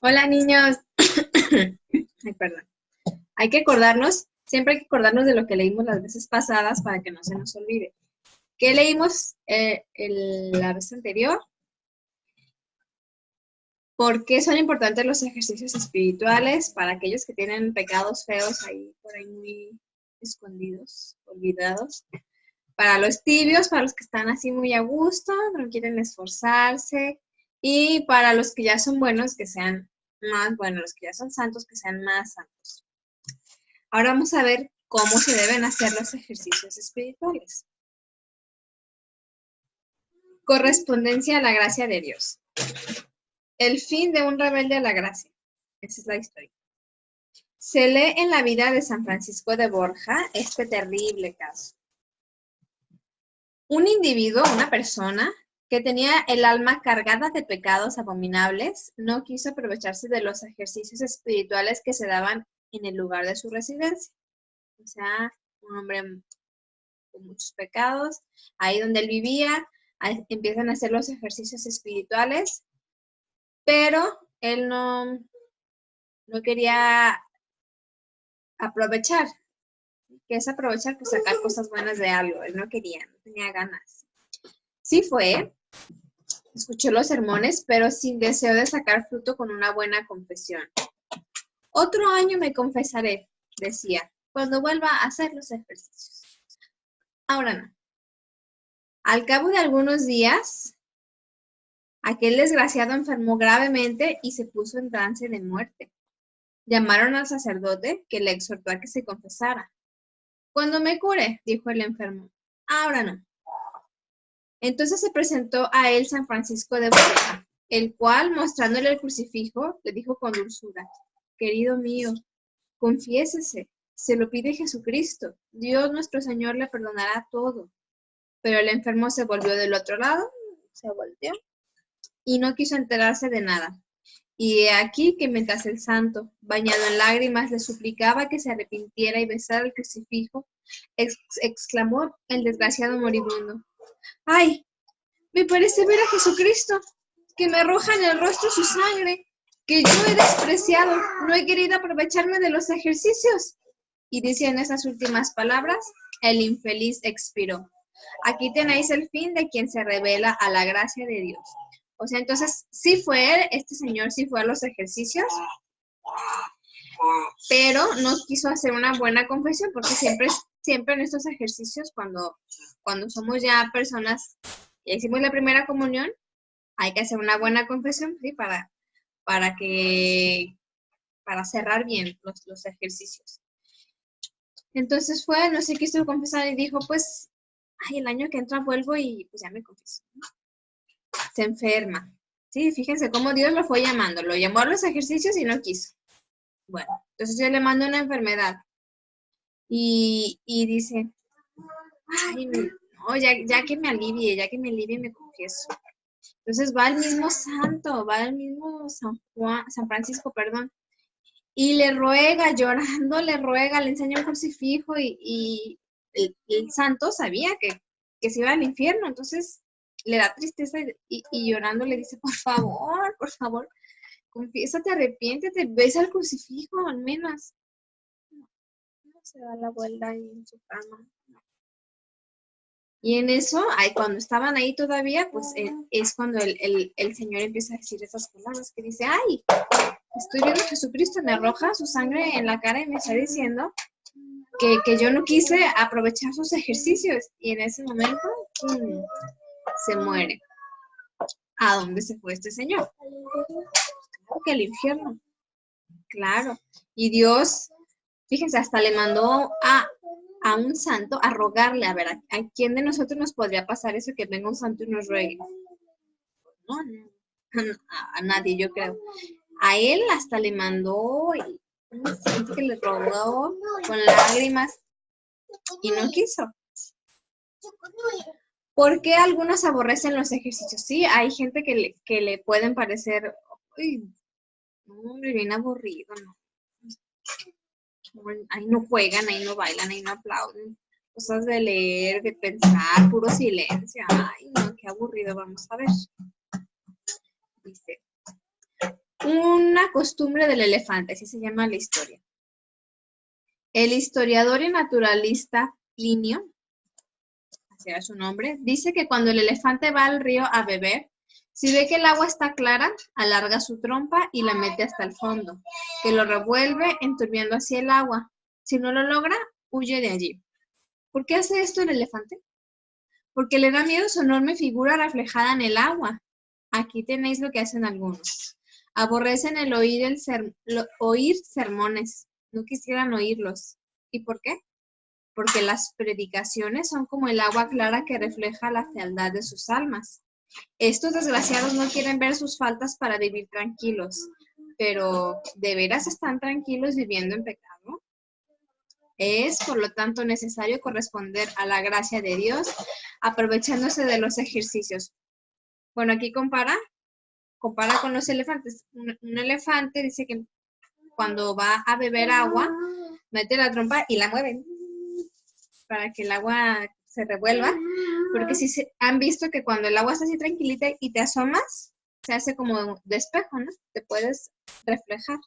Hola niños. Ay, perdón. Hay que acordarnos, siempre hay que acordarnos de lo que leímos las veces pasadas para que no se nos olvide. ¿Qué leímos la vez anterior? ¿Por qué son importantes los ejercicios espirituales para aquellos que tienen pecados feos ahí por ahí muy escondidos, olvidados? Para los tibios, para los que están así muy a gusto, no quieren esforzarse. Y para los que ya son buenos, que sean más buenos, los que ya son santos, que sean más santos. Ahora vamos a ver cómo se deben hacer los ejercicios espirituales. Correspondencia a la gracia de Dios. El fin de un rebelde a la gracia. Esa es la historia. Se lee en la vida de San Francisco de Borja este terrible caso. Un individuo, una persona, que tenía el alma cargada de pecados abominables, no quiso aprovecharse de los ejercicios espirituales que se daban en el lugar de su residencia. O sea, un hombre con muchos pecados, ahí donde él vivía, empiezan a hacer los ejercicios espirituales, pero él no quería aprovechar. ¿Qué es aprovechar? Pues sacar cosas buenas de algo. Él no quería, no tenía ganas. Sí fue, escuchó los sermones, pero sin deseo de sacar fruto con una buena confesión. Otro año me confesaré, decía, cuando vuelva a hacer los ejercicios. Ahora no. Al cabo de algunos días, aquel desgraciado enfermó gravemente y se puso en trance de muerte. Llamaron al sacerdote, que le exhortó a que se confesara. Cuando me cure, dijo el enfermo. Ahora no. Entonces se presentó a él San Francisco de Borja, el cual, mostrándole el crucifijo, le dijo con dulzura, querido mío, confiésese, se lo pide Jesucristo, Dios nuestro Señor le perdonará todo. Pero el enfermo se volvió del otro lado, se volteó, y no quiso enterarse de nada. Y he aquí que mientras el santo, bañado en lágrimas, le suplicaba que se arrepintiera y besara el crucifijo, exclamó el desgraciado moribundo, ¡ay! Me parece ver a Jesucristo, que me arroja en el rostro su sangre, que yo he despreciado, no he querido aprovecharme de los ejercicios. Y diciendo esas últimas palabras, el infeliz expiró. Aquí tenéis el fin de quien se revela a la gracia de Dios. O sea, entonces, sí fue él, este señor sí fue a los ejercicios, pero no quiso hacer una buena confesión, porque siempre en estos ejercicios, cuando somos ya personas, ya hicimos la primera comunión, hay que hacer una buena confesión, ¿sí? Para cerrar bien los ejercicios. Entonces fue, no se quiso confesar y dijo, pues, ay, el año que entra vuelvo y pues ya me confieso. Se enferma. Sí, fíjense cómo Dios lo fue llamando. Lo llamó a los ejercicios y no quiso. Bueno, entonces yo le mando una enfermedad. Y dice, ay, no, ya que me alivie me confieso. Entonces va el mismo santo, va el mismo San Francisco, perdón, y le ruega, llorando, le ruega, le enseña un crucifijo y el santo sabía que se iba al infierno, entonces le da tristeza y llorando le dice, por favor, confiésate, arrepiéntete, besa el crucifijo al menos. No se da la vuelta ahí en su cama. Y en eso, cuando estaban ahí todavía, pues es cuando el Señor empieza a decir esas palabras que dice, ay, estoy viendo a Jesucristo, me arroja su sangre en la cara y me está diciendo que yo no quise aprovechar sus ejercicios. Y en ese momento, se muere. ¿A dónde se fue este señor? Claro que al infierno. Claro. Y Dios, fíjense, hasta le mandó a un santo a rogarle, a ver, ¿a quién de nosotros nos podría pasar eso que venga un santo y nos ruegue? No, a nadie, yo creo. A él hasta le mandó un santo que le rogó con lágrimas y no quiso. ¿Por qué algunos aborrecen los ejercicios? Sí, hay gente que le pueden parecer, uy, hombre, bien aburrido, ¿no? Ahí no juegan, ahí no bailan, ahí no aplauden. Cosas de leer, de pensar, puro silencio. Ay, no, qué aburrido, vamos a ver. Dice, un una costumbre del elefante, así se llama la historia. El historiador y naturalista Plinio, así era su nombre, dice que cuando el elefante va al río a beber, si ve que el agua está clara, alarga su trompa y la mete hasta el fondo, que lo revuelve enturbiando así el agua. Si no lo logra, huye de allí. ¿Por qué hace esto el elefante? Porque le da miedo su enorme figura reflejada en el agua. Aquí tenéis lo que hacen algunos. Aborrecen el oír sermones, no quisieran oírlos. ¿Y por qué? Porque las predicaciones son como el agua clara que refleja la fealdad de sus almas. Estos desgraciados no quieren ver sus faltas para vivir tranquilos, pero ¿de veras están tranquilos viviendo en pecado? Es, por lo tanto, necesario corresponder a la gracia de Dios, aprovechándose de los ejercicios. Bueno, aquí compara con los elefantes. Un elefante dice que cuando va a beber agua, mete la trompa y la mueve para que el agua se revuelva, porque si han visto que cuando el agua está así tranquilita y te asomas, se hace como de espejo, ¿no? Te puedes reflejar.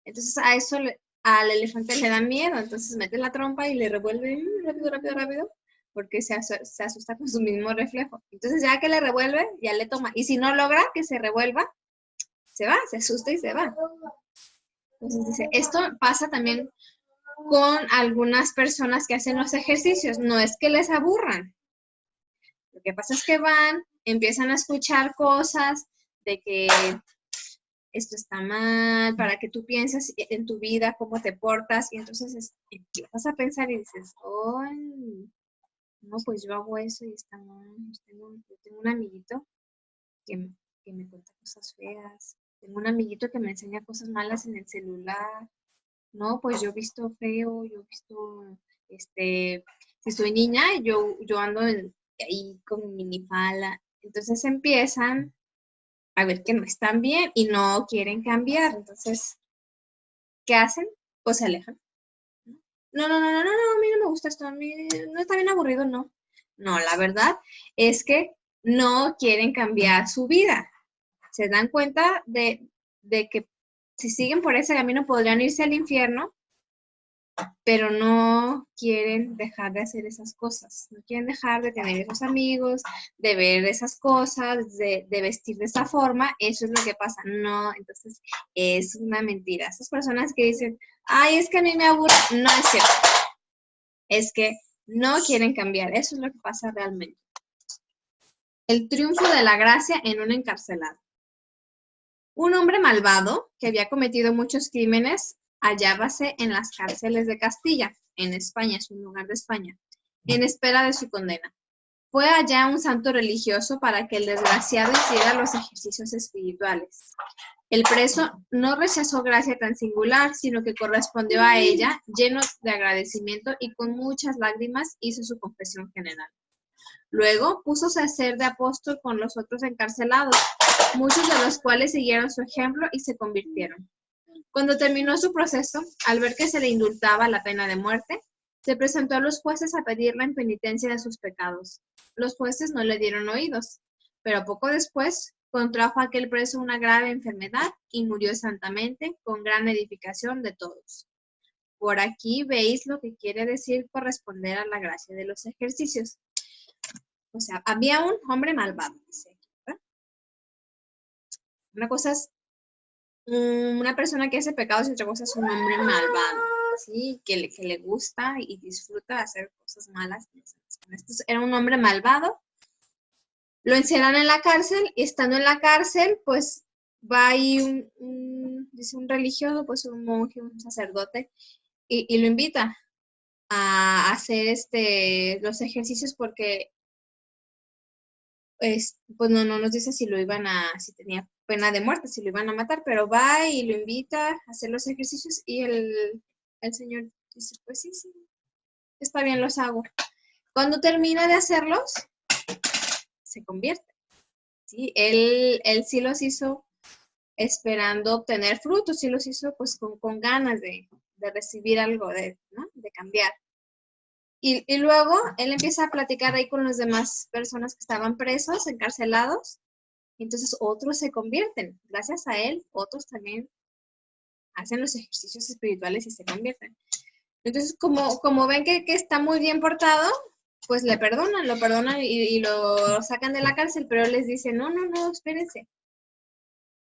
Entonces a eso al elefante le da miedo, entonces mete la trompa y le revuelve rápido, rápido, rápido, porque se asusta con su mismo reflejo. Entonces ya que le revuelve, ya le toma. Y si no logra que se revuelva, se va, se asusta y se va. Entonces dice, esto pasa también con algunas personas que hacen los ejercicios. No es que les aburran. Lo que pasa es que van, empiezan a escuchar cosas de que esto está mal, para que tú pienses en tu vida, cómo te portas, y entonces empiezas a pensar y dices, ¡ay! No, pues yo hago eso y está mal. Yo tengo un amiguito que me cuenta cosas feas. Tengo un amiguito que me enseña cosas malas en el celular. No, pues yo he visto feo, yo he visto, si soy niña, yo ando ahí con mi minifalda. Entonces empiezan a ver que no están bien y no quieren cambiar. Entonces, ¿qué hacen? Pues se alejan. No, a mí no me gusta esto, a mí no está bien aburrido, no. No, la verdad es que no quieren cambiar su vida. Se dan cuenta de que si siguen por ese camino podrían irse al infierno, pero no quieren dejar de hacer esas cosas, no quieren dejar de tener esos amigos, de ver esas cosas, de vestir de esa forma. Eso es lo que pasa. No, entonces es una mentira. Esas personas que dicen, ay, es que a mí me aburre, no es cierto. Es que no quieren cambiar. Eso es lo que pasa realmente. El triunfo de la gracia en un encarcelado. Un hombre malvado que había cometido muchos crímenes hallábase en las cárceles de Castilla, en España, es un lugar de España, en espera de su condena. Fue allá un santo religioso para que el desgraciado hiciera los ejercicios espirituales. El preso no rechazó gracia tan singular, sino que correspondió a ella, lleno de agradecimiento y con muchas lágrimas hizo su confesión general. Luego púsose a ser de apóstol con los otros encarcelados, muchos de los cuales siguieron su ejemplo y se convirtieron. Cuando terminó su proceso, al ver que se le indultaba la pena de muerte, se presentó a los jueces a pedirle en penitencia de sus pecados. Los jueces no le dieron oídos, pero poco después contrajo aquel preso una grave enfermedad y murió santamente, con gran edificación de todos. Por aquí veis lo que quiere decir corresponder a la gracia de los ejercicios. O sea, había un hombre malvado, dice aquí, ¿verdad? Una cosa es una persona que hace pecados y otra cosa es un hombre malvado, ¿sí? Que le gusta y disfruta de hacer cosas malas. Este era un hombre malvado. Lo encierran en la cárcel y estando en la cárcel, pues va ahí dice un religioso, pues un monje, un sacerdote, y lo invita a hacer los ejercicios porque pues no nos dice si si tenía pena de muerte, si lo iban a matar, pero va y lo invita a hacer los ejercicios y el señor dice, pues sí, está bien, los hago. Cuando termina de hacerlos, se convierte, ¿sí? Él sí los hizo esperando obtener frutos, sí los hizo pues con ganas de recibir algo, ¿no? De cambiar. Y luego él empieza a platicar ahí con las demás personas que estaban presos, encarcelados, Entonces otros se convierten. Gracias a él, otros también hacen los ejercicios espirituales y se convierten. Entonces, como ven que está muy bien portado, pues lo perdonan y lo sacan de la cárcel, pero él les dice, no, espérense.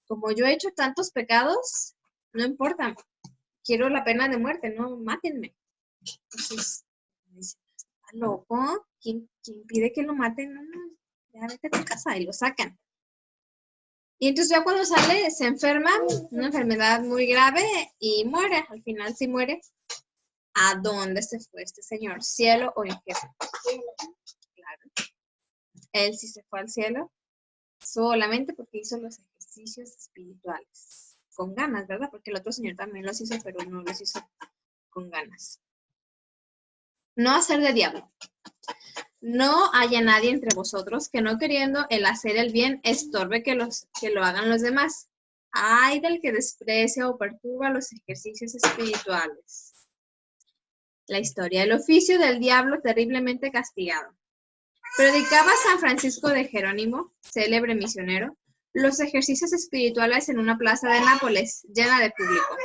Como yo he hecho tantos pecados, no importa, quiero la pena de muerte, no, mátenme. Entonces, dice, ¿está loco? ¿Quién pide que lo maten? No, ya vete a tu casa y lo sacan. Y entonces ya cuando sale, se enferma, una enfermedad muy grave y muere. Al final sí muere. ¿A dónde se fue este señor? ¿Cielo o infierno? Claro. Él sí se fue al cielo solamente porque hizo los ejercicios espirituales. Con ganas, ¿verdad? Porque el otro señor también los hizo, pero no los hizo con ganas. No hacer de diablo. No haya nadie entre vosotros que no queriendo el hacer el bien estorbe que lo hagan los demás. Ay del que desprecia o perturba los ejercicios espirituales. La historia del oficio del diablo terriblemente castigado. Predicaba San Francisco de Jerónimo, célebre misionero, los ejercicios espirituales en una plaza de Nápoles, llena de público.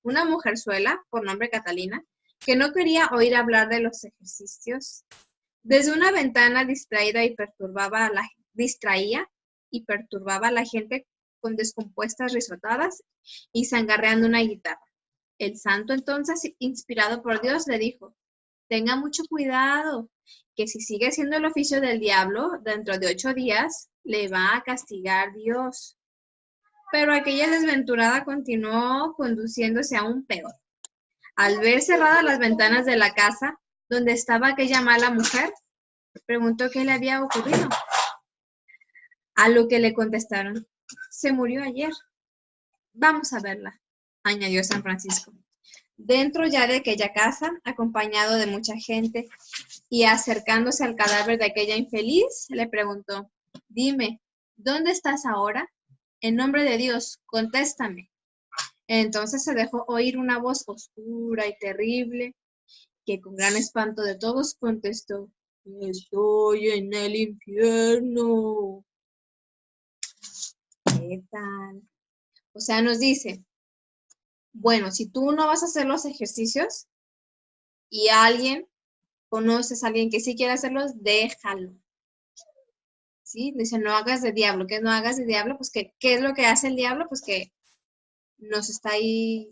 Una mujerzuela, por nombre Catalina, que no quería oír hablar de los ejercicios, desde una ventana distraía y perturbaba a la gente con descompuestas risotadas y zangarreando una guitarra. El santo entonces, inspirado por Dios, le dijo, tenga mucho cuidado, que si sigue haciendo el oficio del diablo, dentro de 8 días, le va a castigar Dios. Pero aquella desventurada continuó conduciéndose aún peor. Al ver cerradas las ventanas de la casa donde estaba aquella mala mujer, preguntó qué le había ocurrido. A lo que le contestaron, se murió ayer. Vamos a verla, añadió San Francisco. Dentro ya de aquella casa, acompañado de mucha gente, y acercándose al cadáver de aquella infeliz, le preguntó, dime, ¿dónde estás ahora? En nombre de Dios, contéstame. Entonces se dejó oír una voz oscura y terrible, que con gran espanto de todos contestó, estoy en el infierno. ¿Qué tal? O sea, nos dice, bueno, si tú no vas a hacer los ejercicios y conoces a alguien que sí quiere hacerlos, déjalo. ¿Sí? Dice, no hagas de diablo. ¿Qué no hagas de diablo? Pues, ¿qué es lo que hace el diablo? Pues que nos está ahí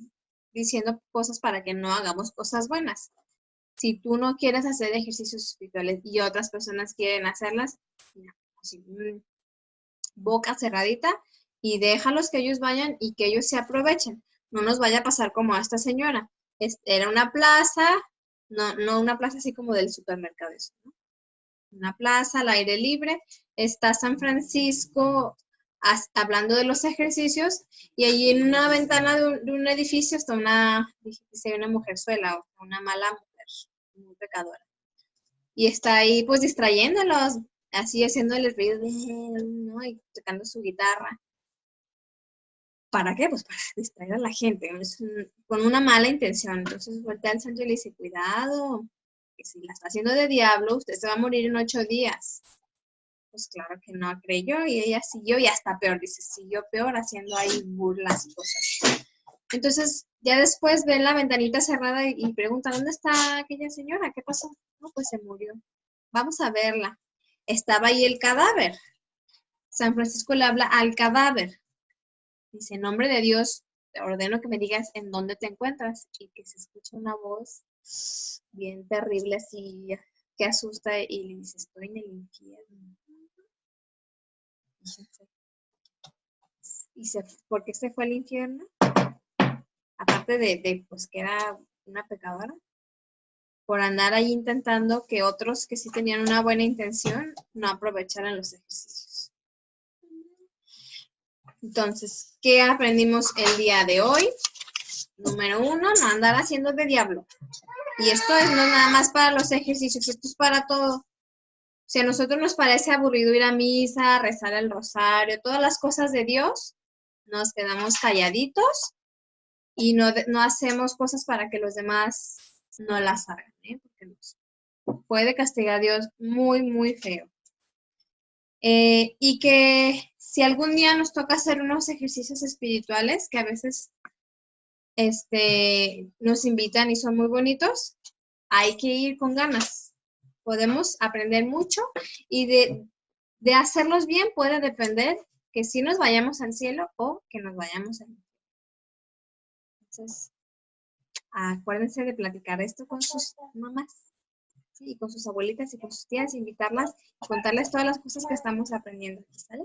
diciendo cosas para que no hagamos cosas buenas. Si tú no quieres hacer ejercicios espirituales y otras personas quieren hacerlas, no, así, boca cerradita y déjalos que ellos vayan y que ellos se aprovechen. No nos vaya a pasar como a esta señora. Era una plaza, no una plaza así como del supermercado, ¿no? Una plaza al aire libre. Está San Francisco hablando de los ejercicios y allí en una ventana de un edificio está una mujerzuela, una mala mujer, muy pecadora. Y está ahí pues distrayéndolos, así haciéndoles ruido, ¿no? Y tocando su guitarra. ¿Para qué? Pues para distraer a la gente, con una mala intención. Entonces voltea al santo y le dice, cuidado, que si la está haciendo de diablo, usted se va a morir en 8 días. Pues claro que no creyó y ella siguió y hasta peor, dice, siguió peor haciendo ahí burlas y cosas. Entonces ya después ven la ventanita cerrada y pregunta, ¿dónde está aquella señora? ¿Qué pasó? No, pues se murió. Vamos a verla. Estaba ahí el cadáver. San Francisco le habla al cadáver. Dice, en nombre de Dios, te ordeno que me digas en dónde te encuentras. Y que se escucha una voz bien terrible así, que asusta y le dice, estoy en el infierno. ¿Por qué se fue al infierno? Aparte de pues que era una pecadora, por andar ahí intentando que otros que sí tenían una buena intención no aprovecharan los ejercicios. Entonces, ¿qué aprendimos el día de hoy? Número 1, no andar haciendo de diablo. Y esto no es nada más para los ejercicios, esto es para todo. Si a nosotros nos parece aburrido ir a misa, rezar el rosario, todas las cosas de Dios, nos quedamos calladitos y no hacemos cosas para que los demás no las hagan, porque nos puede castigar a Dios muy, muy feo. Y que si algún día nos toca hacer unos ejercicios espirituales que a veces nos invitan y son muy bonitos, hay que ir con ganas. Podemos aprender mucho y de hacerlos bien puede depender que si nos vayamos al cielo o que nos vayamos al infierno. Entonces, acuérdense de platicar esto con sus mamás, ¿sí? Y con sus abuelitas y con sus tías, invitarlas y contarles todas las cosas que estamos aprendiendo aquí, ¿sale?